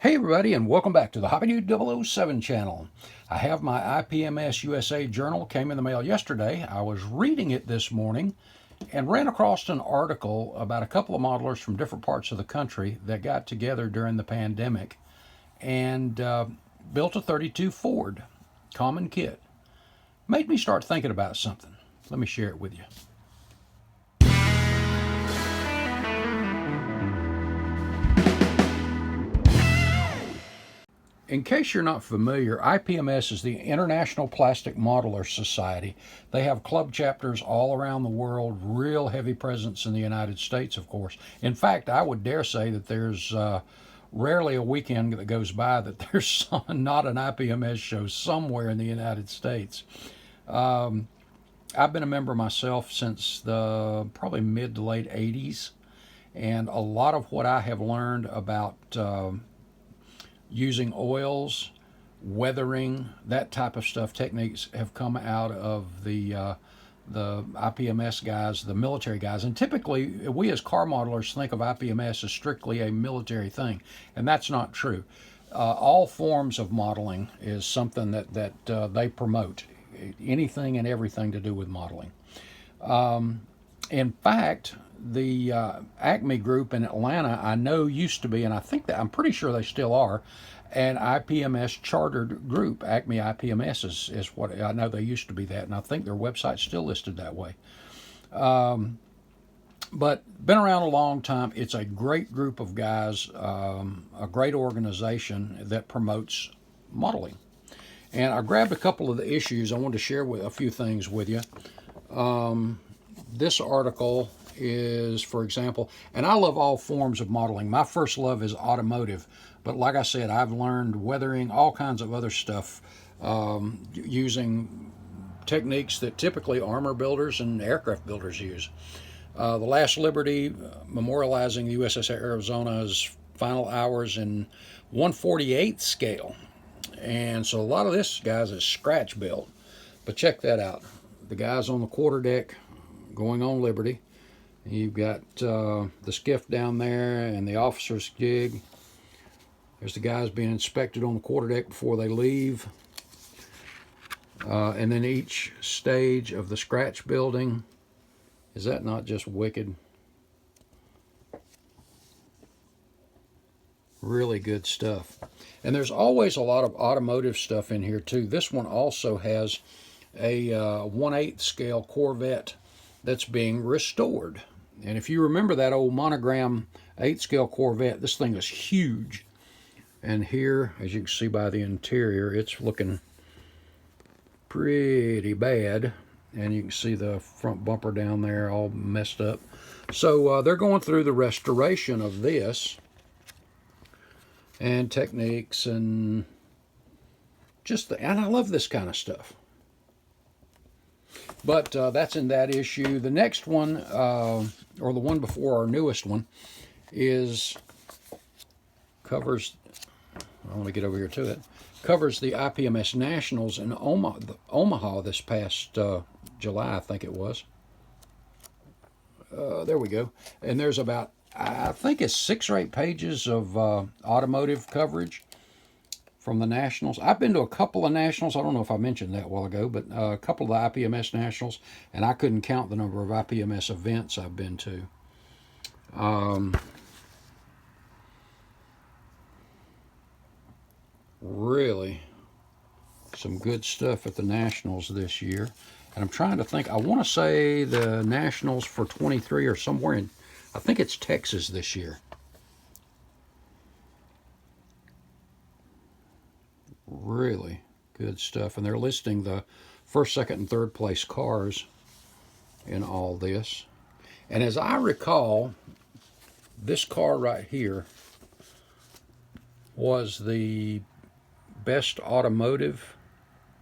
Hey everybody, and welcome back to the Hobby Dude 007 channel. I have my IPMS USA Journal, came in the mail yesterday. I was reading it this morning and ran across an article about a couple of modelers from different parts of the country that got together during the pandemic and built a 32 Ford common kit. Made me start thinking about something. Let me share it with you. In case you're not familiar, IPMS is the International Plastic Modeler Society. They have club chapters all around the world, real heavy presence in the United States, of course. In fact, I would dare say that there's rarely a weekend that goes by that there's not an IPMS show somewhere in the United States. I've been a member myself since the probably mid to late 80s, and a lot of what I have learned about using oils, weathering, that type of stuff, techniques have come out of the IPMS guys, the military guys. And typically, we as car modelers think of IPMS as strictly a military thing, and that's not true. All forms of modeling is something that they promote, anything and everything to do with modeling. In fact, the Acme group in Atlanta, I know used to be, and I think that I'm pretty sure they still are, an IPMS chartered group. Acme IPMS is what I know. They used to be that, and I think their website's still listed that way. But been around a long time. It's a great group of guys, a great organization that promotes modeling. And I grabbed a couple of the issues. I wanted to share with a few things with you. This article is, for example, and I love all forms of modeling. My first love is automotive, but like I said, I've learned weathering, all kinds of other stuff, using techniques that typically armor builders and aircraft builders use. The Last Liberty, memorializing the USS Arizona's final hours in 1/48th scale. And so a lot of this, guys, is scratch built. But check that out. The guys on the quarterdeck going on Liberty. You've got the skiff down there and the officer's gig. There's the guys being inspected on the quarterdeck before they leave. And then each stage of the scratch building. Is that not just wicked? Really good stuff. And there's always a lot of automotive stuff in here too. This one also has a 1/8 scale Corvette that's being restored. And if you remember that old monogram 8 scale Corvette, this thing is huge. And here, as you can see by the interior, it's looking pretty bad. And you can see the front bumper down there all messed up. So they're going through the restoration of this and techniques and and I love this kind of stuff. But that's in that issue. The next one, or the one before our newest one, covers, well, let me get over here to it, covers the IPMS Nationals in Omaha this past July, I think it was. There we go. And there's about, I think it's 6 or 8 pages of automotive coverage from the Nationals. I've been to a couple of Nationals. I don't know if I mentioned that a while ago, but a couple of the IPMS Nationals, and I couldn't count the number of IPMS events I've been to. Really some good stuff at the Nationals this year. And I'm trying to think, I want to say the Nationals for 23 are somewhere in, I think it's Texas this year. Really good stuff. And they're listing the first, second, and third place cars in all this. And as I recall, this car right here was the best automotive,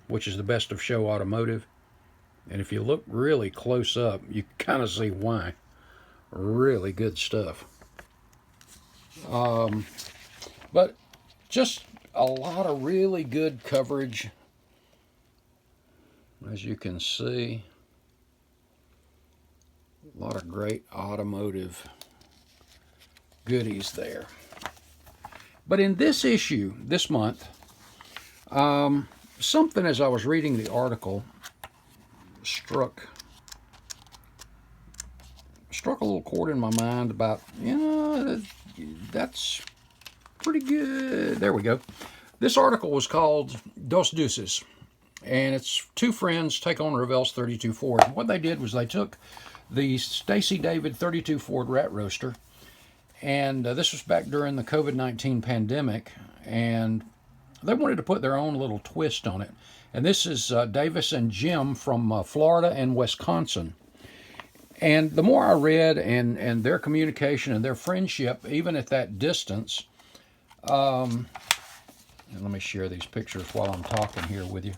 which is the best of show automotive. And if you look really close up, you kind of see why. Really good stuff. But just a lot of really good coverage, as you can see. A lot of great automotive goodies there. But in this issue, this month, something as I was reading the article struck a little chord in my mind about, that's pretty good. There we go. This article was called Dos Deuces, and it's two friends take on Revell's 32 Ford. What they did was they took the Stacy David 32 Ford Rat Roaster, and this was back during the COVID-19 pandemic, and they wanted to put their own little twist on it. And this is Davis and Jim from Florida and Wisconsin. And the more I read and their communication and their friendship, even at that distance, and let me share these pictures while I'm talking here with you.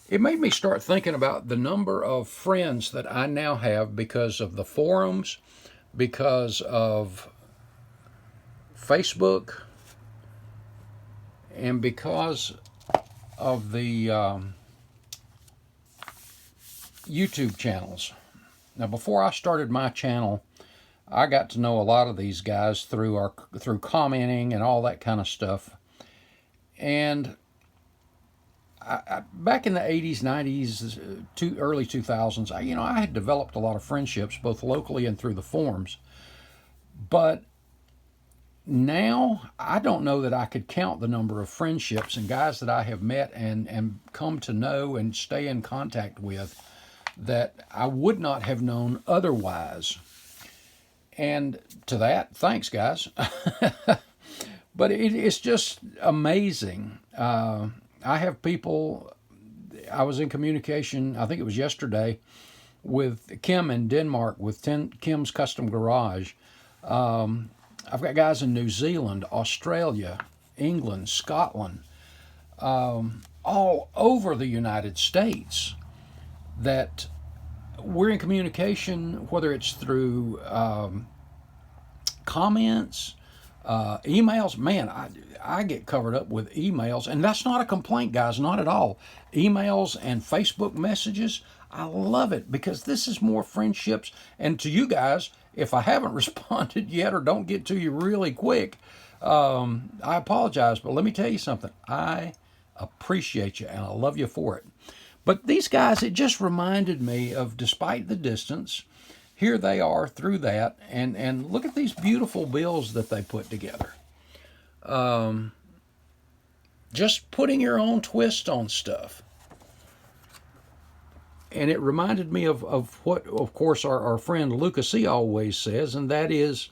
It made me start thinking about the number of friends that I now have because of the forums, because of Facebook, and because of the YouTube channels. Now, before I started my channel, I got to know a lot of these guys through commenting and all that kind of stuff. And back in the 80s, 90s, early 2000s, I had developed a lot of friendships, both locally and through the forums. But now, I don't know that I could count the number of friendships and guys that I have met and come to know and stay in contact with that I would not have known otherwise. And to that, thanks, guys. But it's just amazing. I have people, I was in communication, I think it was yesterday, with Kim in Denmark with Kim's Custom Garage. I've got guys in New Zealand, Australia, England, Scotland, all over the United States that we're in communication, whether it's through comments, emails. Man, I get covered up with emails, and that's not a complaint, guys, not at all. Emails and Facebook messages, I love it because this is more friendships. And to you guys, if I haven't responded yet or don't get to you really quick, I apologize, but let me tell you something. I appreciate you and I love you for it. But these guys, it just reminded me of, despite the distance, here they are through that, and look at these beautiful bills that they put together. Just putting your own twist on stuff. And it reminded me of what, of course, our friend Lucas E. always says, and that is,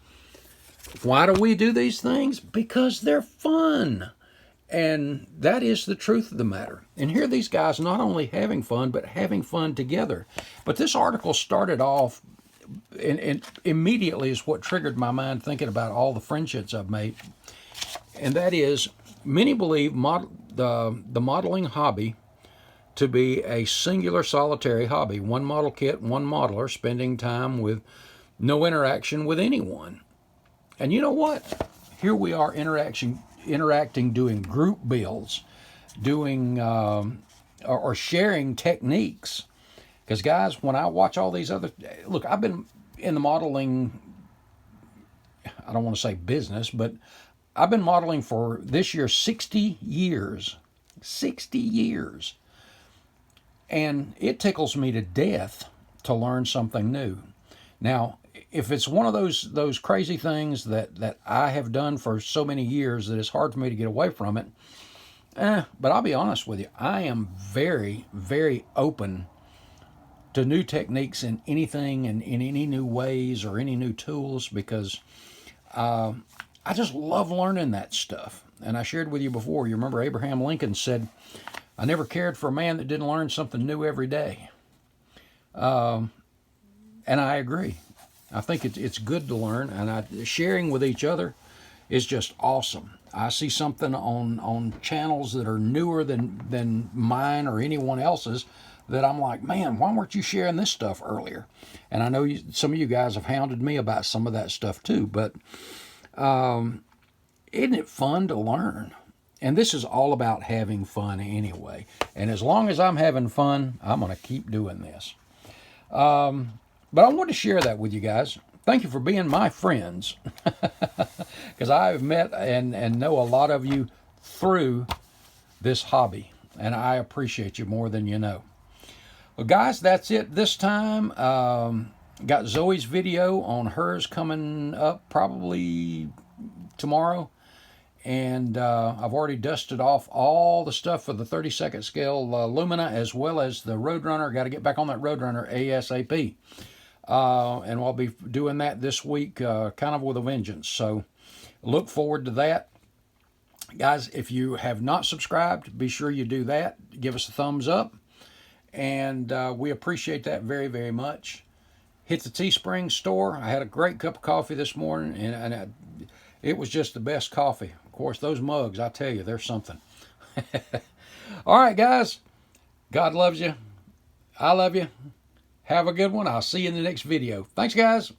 why do we do these things? Because they're fun. And that is the truth of the matter. And here these guys not only having fun, but having fun together. But this article started off, and immediately is what triggered my mind thinking about all the friendships I've made. And that is, many believe the modeling hobby to be a singular solitary hobby. One model kit, one modeler, spending time with no interaction with anyone. And you know what? Here we are interacting, doing group builds, doing or sharing techniques. Because guys, when I watch all these other, look, I've been in the modeling, I don't want to say business, but I've been modeling for this year 60 years. 60 years. And it tickles me to death to learn something new. Now, if it's one of those crazy things that I have done for so many years that it's hard for me to get away from it, but I'll be honest with you, I am very, very open to new techniques in anything and in any new ways or any new tools, because I just love learning that stuff. And I shared with you before, you remember Abraham Lincoln said, I never cared for a man that didn't learn something new every day. And I agree. I think it's good to learn, and sharing with each other is just awesome. I see something on channels that are newer than mine or anyone else's that I'm like, man, why weren't you sharing this stuff earlier? And I know some of you guys have hounded me about some of that stuff too, but isn't it fun to learn? And this is all about having fun anyway. And as long as I'm having fun, I'm going to keep doing this. But I want to share that with you guys. thank you for being my friends, because I've met and know a lot of you through this hobby, and I appreciate you more than you know. Well, guys, that's it this time. Got Zoe's video on hers coming up probably tomorrow. And I've already dusted off all the stuff for the 32nd scale Lumina, as well as the Roadrunner. Got to get back on that Roadrunner ASAP. And I'll be doing that this week kind of with a vengeance. So look forward to that. Guys, if you have not subscribed, be sure you do that. Give us a thumbs up. And we appreciate that very, very much. Hit the Teespring store. I had a great cup of coffee this morning, and it was just the best coffee. Of course, those mugs, I tell you, they're something. All right, guys. God loves you. I love you. Have a good one. I'll see you in the next video. Thanks, guys.